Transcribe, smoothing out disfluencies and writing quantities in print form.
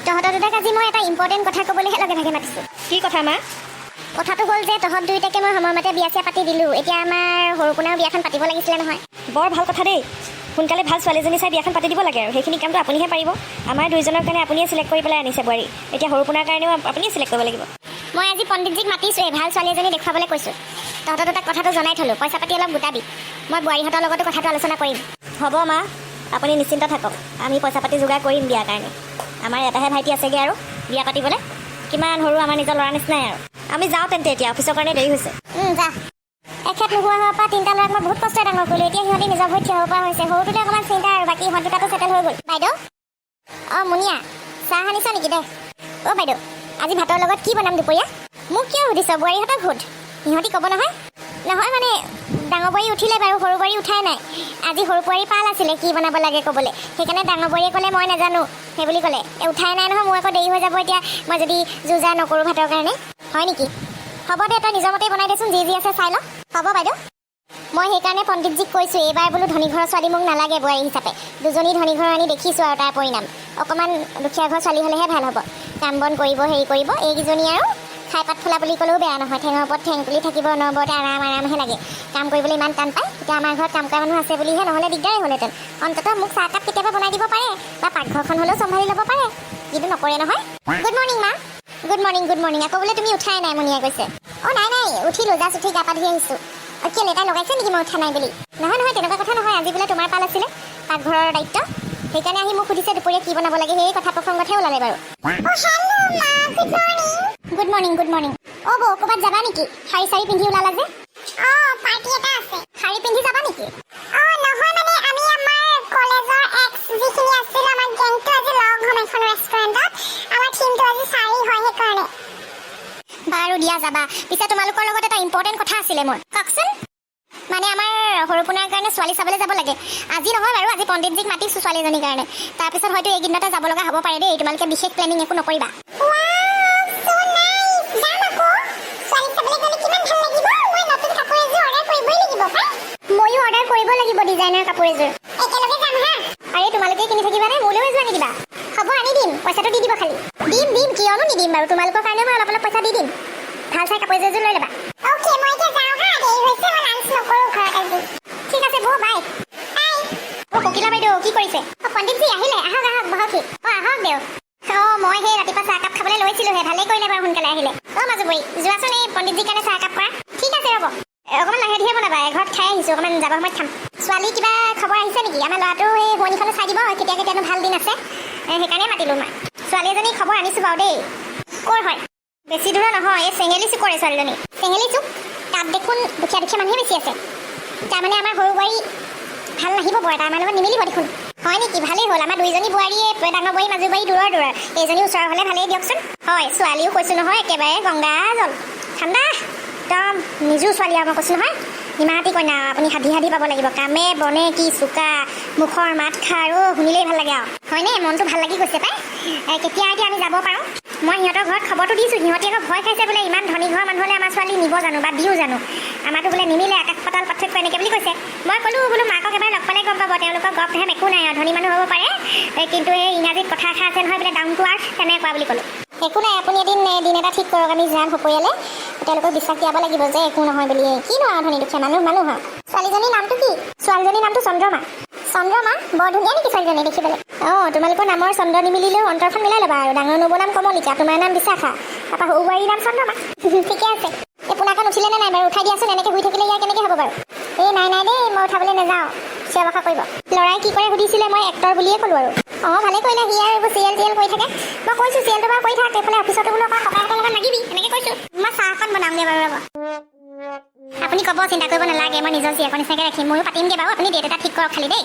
তহঁতৰ দুটাক আজি মই এটা ইম্পৰ্টেণ্ট কথা ক'বলৈহে লগে ভাগে মাতিছোঁ। কি কথা মা? কথাটো হ'ল যে তহঁত দুইটাকে মই সময়মতে বিয়া চিয়া পাতি দিলোঁ। এতিয়া আমাৰ সৰুপোনাও বিয়াখন পাতিব লাগিছিলে নহয়। বৰ ভাল কথা দেই। সোনকালে ভাল ছোৱালীজনী চাই বিয়াখন পাতি দিব লাগে আৰু সেইখিনি কামটো আপুনিহে পাৰিব। আমাৰ দুইজনৰ কাৰণে আপুনিয়ে চিলেক্ট কৰি পেলাই আনিছে বোৱাৰী। এতিয়া সৰুপোনাৰ কাৰণেও আপুনিয়ে চিলেক্ট কৰিব লাগিব। মই আজি পণ্ডিতজীক মাতিছোঁ, ভাল ছোৱালী এজনী দেখুৱাবলৈ কৈছোঁ। তহঁতৰ দুটাক কথাটো জনাই থ'লোঁ, পইচা পাতি অলপ গোটাবি। মই বোৱাৰীহঁতৰ লগতো কথাটো আলোচনা কৰিম। হ'ব মা, আপুনি নিশ্চিন্ত থাকক, আমি পইচা পাতি যোগাৰ কৰিম বিয়াৰ কাৰণে। আমাৰ এটাহে ভাইটি আছেগৈ আৰু বিয়া পাতিবলৈ, কিমান সৰু আমাৰ নিজৰ ল'ৰা নিচিনাই আৰু। আমি যাওঁ তেন্তে, এতিয়া অফিচৰ কাৰণে দেৰি হৈছে। যা। এখেত নোহোৱা হোৱাৰ পৰা তিনিটা ল'ৰাক মই বহুত কষ্টৰে ডাঙৰ কৰিলোঁ। এতিয়া সিহঁতি নিজৰ ভৰিত থিয় হ'ব পৰা হৈছে। সৰুটোতে অকণমান চিন্তা আৰু বাকী ইহঁত দুটাটো চেটেল হৈ গ'ল। বাইদেউ, অঁ মুনিয়া, চাহ আনিছা নেকি দে? অ' বাইদেউ, আজি ভাতৰ লগত কি বনাম দুপৰীয়া? মোক কিয় সুধিছ? বোৱাৰীহঁতক সোধ, সিহঁতি ক'ব নহয়। নহয় মানে ডাঙৰ বোৱাৰী উঠিলে বাৰু, সৰু বোৱাৰী উঠাই নাই। আজি সৰু বোৱাৰী পাল আছিলে কি বনাব লাগে ক'বলৈ, সেইকাৰণে ডাঙৰ বোৱাৰীয়ে ক'লে মই নাজানো সেই বুলি ক'লে। উঠাই নাই নহয়, মোৰ আকৌ দেৰি হৈ যাব এতিয়া মই যদি যোজা নকৰোঁ ভাতৰ কাৰণে। হয় নেকি? হ'ব দে, তই নিজৰ মতেই বনাই দেচোন, যি যি আছে চাই ল। হ'ব বাইদেউ, মই সেইকাৰণে পণ্ডিতজীক কৈছোঁ এইবাৰ বোলো ধনী ঘৰৰ ছোৱালী মোক নালাগে বোৱাৰী হিচাপে। দুজনী ধনী ঘৰৰ আনি দেখিছোঁ আৰু তাৰ পৰিণাম। অকণমান দুখীয়া ঘৰৰ ছোৱালী হ'লেহে ভাল হ'ব, কাম বন কৰিব হেৰি কৰিব। এইকেইজনী আৰু খাই পাত ফলা বুলি ক'লেও বেয়া নহয়, ঠেঙৰ ওপৰত ঠেং তুলি থাকিব, অনবৰতে আৰামহে লাগে। কাম কৰিবলৈ ইমান টান পায়। এতিয়া আমাৰ ঘৰত কাম কৰা মানুহ আছে বুলিহে, নহ'লে দিগদাৰেই হ'লহেঁতেন। অন্ততঃ মোক চাহকাপ কেতিয়াবা বনাই দিব পাৰে বা পাকঘৰখন হ'লেও চম্ভালি ল'ব পাৰে, কিন্তু নকৰে নহয়। গুড মৰ্ণিং মা। Good morning good morning. আকৌ বোলে তুমি উঠাই নাই, মুনিয়াই কৈছে। অঁ নাই নাই, উঠিলোঁ, জাষ্ট উঠি গা পা ধুই আহিছোঁ। কেলে তাই লগাইছে নেকি মই উঠা নাই বুলি? নহয় নহয়, তেনেকুৱা কথা নহয়। আজি বোলে তোমাৰ পাল আছিলে পাকঘৰৰ দায়িত্ব, সেইকাৰণে আহি মোক সুধিছে দুপৰীয়া কি বনাব লাগে। সেই কথা প্ৰসংগতহে ওলালে বাৰু। Good morning good morning. অ' বৌ, ক'ৰবাত যাবা নেকি? শাৰী চাৰী পিন্ধি ওলালা যে? অঁ পাৰ্টি এটা আছে। শাৰী পিন্ধি যাবা নেকি? অঁ নহয় মানে আমি আমাৰ কলেজৰ এক্স যিখিনি আছিল আমাৰ গেংটো আজি লগ হ'ম এখন ৰেষ্টুৰেণ্টত। আমাৰ থিমটো আজি শাৰী হয় সেইকাৰণে। বাৰু দিয়া যাবা। পিছে তোমালোকৰ লগত এটা ইম্পৰ্টেণ্ট কথা আছিলে মোৰ। কওকচোন। মানে আমাৰ সৰুপোনাৰ কাৰণে ছোৱালী চাবলৈ যাব লাগে। আজি নহয় বাৰু, আজি পণ্ডিতজীক মাতিছোঁ ছোৱালীজনীৰ কাৰণে। তাৰপিছত হয়তো এইকেইদিনতে যাব লগা হ'ব পাৰে দেই। তোমালোকে বিশেষ প্লেনিং একো নকৰিবা। ময়ো অৰ্ডাৰ কৰিব লাগিব ডিজাইনাৰ কাপোৰ এযোৰ। একেলগে যাম হা। আৰে তোমালোকে কিনি থাকিবানে? মোলৈও এযোৰ আনি দিবা। হ'ব আনি দিম, পইচাটো দি দিব খালি। দিম কিয়নো নিদিম বাৰু, তোমালোকৰ কাৰণে মই অলপ অলপ পইচা দি দিম। ভাল চাই কাপোৰ এযোৰ লৈ ল'বা। অ'কে, মই এতিয়া যাওঁ হা, দেৰি হৈছে, মই লাঞ্চ নকৰোঁ ঘৰত আজি। ঠিক আছে বৌ, বাই। অ' ককিলা বাইদেউ কি কৰিছে? অ' পণ্ডিতজী আহিলে, আহক আহক বহকহি। অ' আহক দেউ। অঁ মই সেই ৰাতিপুৱা চাহকাপ খাবলৈ লৈছিলোঁহে, ভালেই কৰিলে বাৰু সোনকালে আহিলে। অ' মাজুবৰী, যোৱাচোন এই পণ্ডিতজীৰ কাৰণে চাহকাপ কৰা। ঠিক আছে ৰ'ব, অকণমান লাহে ধীৰে বনাবা, এঘৰত খাই আহিছোঁ, অকণমান যাব সময়ত খাম। ছোৱালী কিবা খবৰ আহিছে নেকি? আমাৰ ল'ৰাটো সেই শুৱনিখনো চাই দিব, কেতিয়া কেতিয়ানো ভাল দিন আছে, সেইকাৰণে মাতিলোঁ মই। ছোৱালী এজনী খবৰ আনিছোঁ বাৰু দেই। ক'ৰ হয়? বেছি দূৰৰ নহয়, এই চেঙেলী চুকৰে ছোৱালীজনী। চেঙেলী চুক? তাত দেখোন দুখীয়া দুখীয়া মানুহে বেছি আছে। তাৰমানে আমাৰ সৰু বোৱাৰী ভাল নাহিব বৰ, তাৰ লগত নিমিলিব দেখোন। হয় নেকি? ভালেই হ'ল, আমাৰ দুইজনী বোৱাৰীয়ে ডাঙৰ বোৱাৰী মাজু বোৱাৰী দূৰৰ এইজনী ওচৰৰ হ'লে ভালেই দিয়কচোন। হয়, ছোৱালীও কৈছোঁ নহয় একেবাৰে গংগা জল, ঠাণ্ডা একদম নিজেও ছোৱালী আৰু মই কৈছোঁ নহয়। নিমাহাতী কন্যা, আপুনি সাধি পাব লাগিব। কামে বনে কি চোকা, মুখৰ মাত খাৰ, শুনিলেই ভাল লাগে আৰু। হয়নে? মনটো ভাল লাগি গৈছে পাই। কেতিয়া এতিয়া আমি যাব পাৰোঁ? মই সিহঁতৰ ঘৰত খবৰটো দিছোঁ, সিহঁতি আকৌ ভয় খাইছে বোলে, ইমান ধনী ঘৰৰ মানুহ হ'লে আমাৰ ছোৱালী নিব জানো বা দিও জানো, আমাৰতো বোলে নিমিলে, আকাশ পাতাল পাৰ্থক্য এনেকৈ বুলি কৈছে। মই ক'লোঁ বোলো মাকক এবাৰ লগ পালে গম পাব, তেওঁলোকৰ গপ ধেম একো নাই আৰু, ধনী মানুহ হ'ব পাৰে, কিন্তু এই ইংৰাজীত কথা এষাৰ আছে নহয় বোলে, ডাউন টু আৰ্থ, তেনেকুৱা বুলি ক'লোঁ। একো নাই, আপুনি দিন এটা ঠিক কৰক, আমি যাম সপৰিয়ালে। তেওঁলোকক বিশ্বাস দিয়াব লাগিব যে একো নহয় বুলি। কিনো আৰু ধনী দুখীয়া মানুহ হয়। ছোৱালীজনীৰ নামটো কি? ছোৱালীজনীৰ নামটো চন্দ্ৰমা। চন্দ্ৰমা? বৰ ধুনীয়া নেকি ছোৱালীজনী দেখিবলৈ? অঁ তোমালোকৰ নামৰ চন্দ্ৰ নিমিলিলেও অন্তৰখন মিলাই ল'বা আৰু। ডাঙৰ নবৌ নাম কমলিকা, তোমাৰ নাম বিশাখা, তাৰপৰা সৰু বোৱাৰীৰ নাম চন্দ্ৰমা। ঠিকে আছে। এই পোনাখন উঠিলে নে নাই বাৰু? উঠাই দিয়াচোন, এনেকৈ শুই থাকিলে ইয়াৰ কেনেকৈ হ'ব বাৰু? এই নাই দেই, মই উঠাবলৈ নাযাওঁ, চিঞৰ বাখৰ কৰিব। ল'ৰাই কি কৰে সুধিছিলে, মই এক্টৰ বুলিয়ে ক'লোঁ আৰু। অঁ ভালেই কৰিলে, সি আৰু এইবোৰ চিৰিয়েল কৰি থাকে। মই কৈছোঁ চিৰিয়েলটো বাৰু কৰি থাক, এইফালে অফিচতো বোলো অকণ ককাহঁতৰ লগত লাগিবি, এনেকৈ কৈছোঁ। মই চাহ অকণ বনামগৈ বাৰু ৰ'ব। আপুনি ক'ব, চিন্তা কৰিব নালাগে, মই নিজৰ চিৰিয়েলখন নিচিনাকৈ ৰাখিম। ময়ো পাতিমগৈ বাৰু, আপুনি ডেট এটা ঠিক কৰক খালি দেই।